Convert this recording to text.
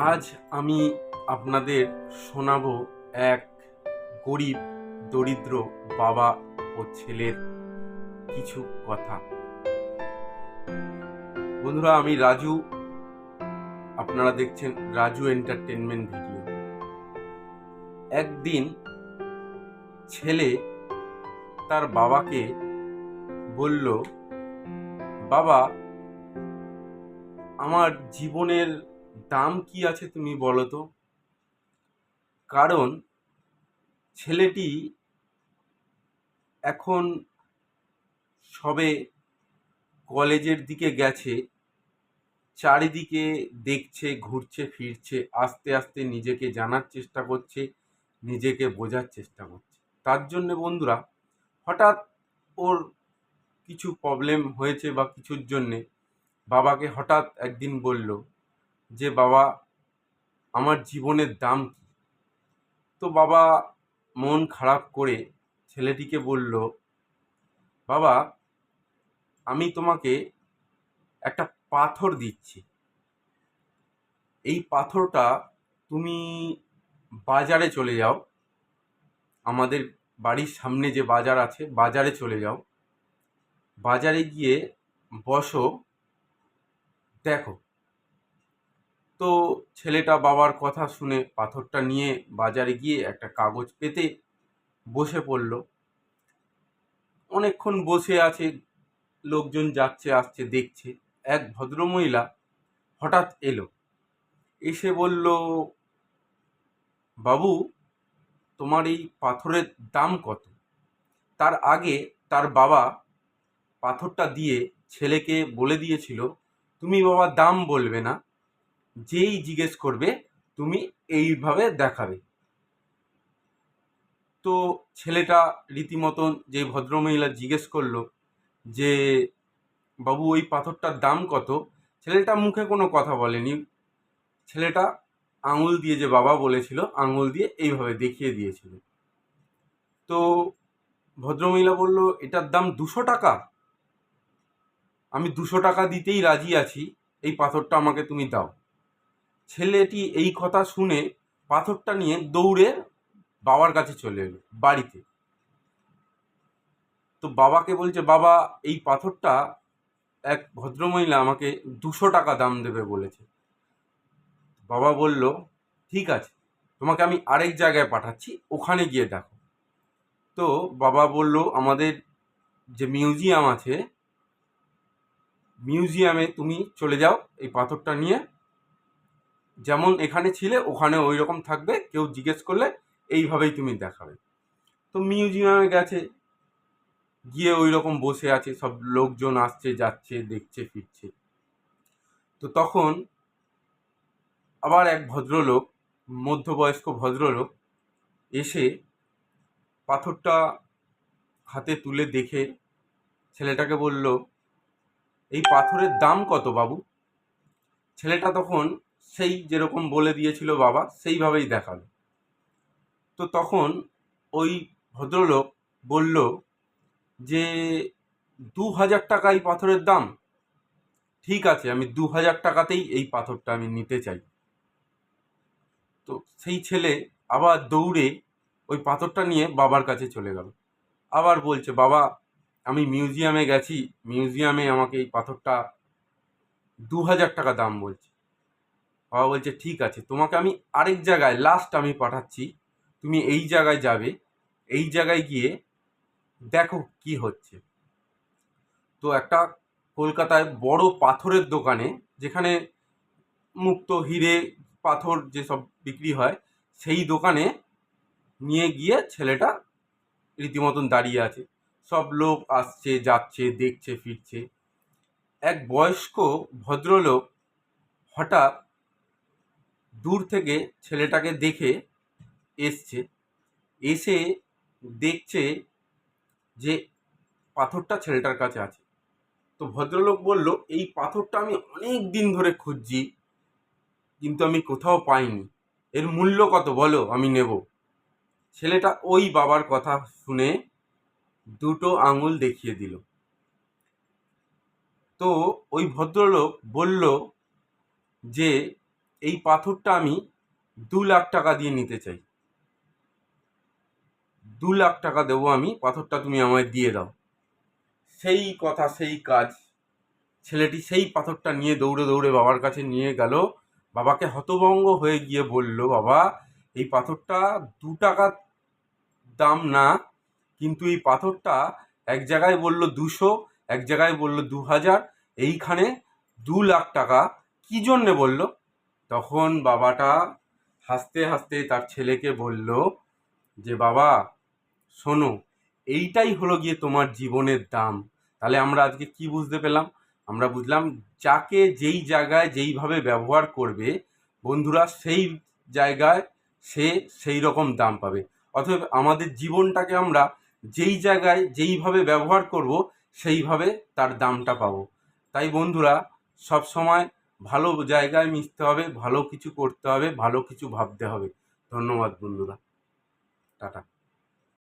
আজ আমি আপনাদের শোনাবো এক গরিব দরিদ্র বাবা ও ছেলের কিছু কথা। বন্ধুরা, আমি রাজু, আপনারা দেখছেন রাজু এন্টারটেনমেন্ট ভিডিও। একদিন ছেলে তার বাবাকে বলল, বাবা, আমার জীবনের দাম কি আছে তুমি বলো তো। কারণ ছেলেটি এখন সবে কলেজের দিকে গেছে, চারিদিকে দেখছে, ঘুরছে ফিরছে, আস্তে আস্তে নিজেকে জানার চেষ্টা করছে, নিজেকে বোঝার চেষ্টা করছে। তার জন্যে বন্ধুরা, হঠাৎ ওর কিছু প্রবলেম হয়েছে বা কিছুর জন্যে বাবাকে হঠাৎ একদিন বলল যে, বাবা, আমার জীবনের দাম কি। তো বাবা মন খারাপ করে ছেলেটিকে বলল, বাবা, আমি তোমাকে একটা পাথর দিচ্ছি। এই পাথরটা তুমি বাজারে চলে যাও, আমাদের বাড়ির সামনে যে বাজার আছে বাজারে চলে যাও, বাজারে গিয়ে বসো, দেখো। তো ছেলেটা বাবার কথা শুনে পাথরটা নিয়ে বাজারে গিয়ে একটা কাগজ পেতে বসে পড়ল। অনেকক্ষণ বসে আছে, লোকজন যাচ্ছে আসছে দেখছে। এক ভদ্রমহিলা হঠাৎ এলো, এসে বলল, বাবু, তোমার এই পাথরের দাম কত। তার আগে তার বাবা পাথরটা দিয়ে ছেলেকে বলে দিয়েছিল, তুমি বাবা দাম বলবে না, যেই জিজ্ঞেস করবে তুমি এইভাবে দেখাবে। তো ছেলেটা রীতিমতন যে ভদ্রমহিলা জিজ্ঞেস করলো যে, বাবু, ওই পাথরটার দাম কত, ছেলেটা মুখে কোনো কথা বলেনি। ছেলেটা আঙুল দিয়ে, যে বাবা বলেছিল, আঙুল দিয়ে এইভাবে দেখিয়ে দিয়েছিল। তো ভদ্রমহিলা বলল, এটার দাম 200 টাকা। আমি 200 টাকা দিতেই রাজি আছি, এই পাথরটা আমাকে তুমি দাও। ছেলেটি এই কথা শুনে পাথরটা নিয়ে দৌড়ে বাবার কাছে চলে এলো বাড়িতে। তো বাবাকে বলছে, বাবা, এই পাথরটা এক ভদ্রমহিলা আমাকে 200 টাকা দাম দেবে বলেছে। বাবা বলল, ঠিক আছে, তোমাকে আমি আরেক জায়গায় পাঠাচ্ছি, ওখানে গিয়ে দেখো। তো বাবা বলল, আমাদের যে মিউজিয়াম আছে, মিউজিয়ামে তুমি চলে যাও, এই পাথরটা নিয়ে যেমন এখানে ছিলে ওখানে ওই রকম থাকবে, কেউ জিজ্ঞেস করলে এইভাবেই তুমি দেখাবে। তো মিউজিয়ামে গেছে, গিয়ে ওই রকম বসে আছে, সব লোকজন আসছে যাচ্ছে, দেখছে ফিরছে। তো তখন আবার এক ভদ্রলোক, মধ্যবয়স্ক ভদ্রলোক, এসে পাথরটা হাতে তুলে দেখে ছেলেটাকে বলল, এই পাথরের দাম কত বাবু। ছেলেটা তখন সেই যেরকম বলে দিয়েছিল বাবা, সেইভাবেই দেখালো। তো তখন ওই ভদ্রলোক বলল যে, 2000 টাকা এই পাথরের দাম। ঠিক আছে, আমি 2000 টাকাতেই এই পাথরটা আমি নিতে চাই। তো সেই ছেলে আবার দৌড়ে ওই পাথরটা নিয়ে বাবার কাছে চলে গেল। আবার বলছে, বাবা, আমি মিউজিয়ামে গেছি, মিউজিয়ামে আমাকে এই পাথরটা 2000 টাকা দাম বলছে। বাবা বলছে, ঠিক আছে, তোমাকে আমি আরেক জায়গায় লাস্ট আমি পাঠাচ্ছি, তুমি এই জায়গায় যাবে, এই জায়গায় গিয়ে দেখো কি হচ্ছে। তো একটা কলকাতায় বড় পাথরের দোকানে, যেখানে মুক্ত হিরে পাথর যেসব বিক্রি হয়, সেই দোকানে নিয়ে গিয়ে ছেলেটা রীতিমতন দাঁড়িয়ে আছে। সব লোক আসছে যাচ্ছে, দেখছে ফিরছে। এক বয়স্ক ভদ্রলোক হঠাৎ দূর থেকে ছেলেটাকে দেখে এসছে, এসে দেখছে যে পাথরটা ছেলেটার কাছে আছে। তো ভদ্রলোক বলল, এই পাথরটা আমি অনেক দিন ধরে খুঁজছি, কিন্তু আমি কোথাও পাইনি, এর মূল্য কত বলো, আমি নেব। ছেলেটা ওই বাবার কথা শুনে দুটো আঙুল দেখিয়ে দিল। তো ওই ভদ্রলোক বলল যে, এই পাথরটা আমি 2 লাখ টাকা দিয়ে নিতে চাই, 2 লাখ টাকা দেবো আমি, পাথরটা তুমি আমায় দিয়ে দাও। সেই কথা সেই কাজ, ছেলেটি সেই পাথরটা নিয়ে দৌড়ে দৌড়ে বাবার কাছে নিয়ে গেল। বাবাকে হতভম্ব হয়ে গিয়ে বলল, বাবা এই পাথরটা 2 টাকা দাম না, কিন্তু এই পাথরটা এক জায়গায় বলল 200, এক জায়গায় বলল 2000, এইখানে 2 লাখ টাকা কি জন্যে বলল? তখন বাবাটা হাসতে হাসতে তার ছেলেকে বলল যে, বাবা শোনো, এইটাই হলো গিয়ে তোমার জীবনের দাম। তাহলে আমরা আজকে কি বুঝতে পেলাম? আমরা বুঝলাম যাকে যেই জায়গায় যেইভাবে ব্যবহার করবে বন্ধুরা, সেই জায়গায় সে সেই রকম দাম পাবে। অতএব আমাদের জীবনটাকে আমরা যেই জায়গায় যেইভাবে ব্যবহার করব সেইভাবে তার দামটা পাবো। তাই বন্ধুরা, সব সময় ভালো জায়গায় মিশতে হবে, ভালো কিছু করতে হবে, ভালো কিছু ভাবতে হবে। ধন্যবাদ বন্ধুরা, টাটা।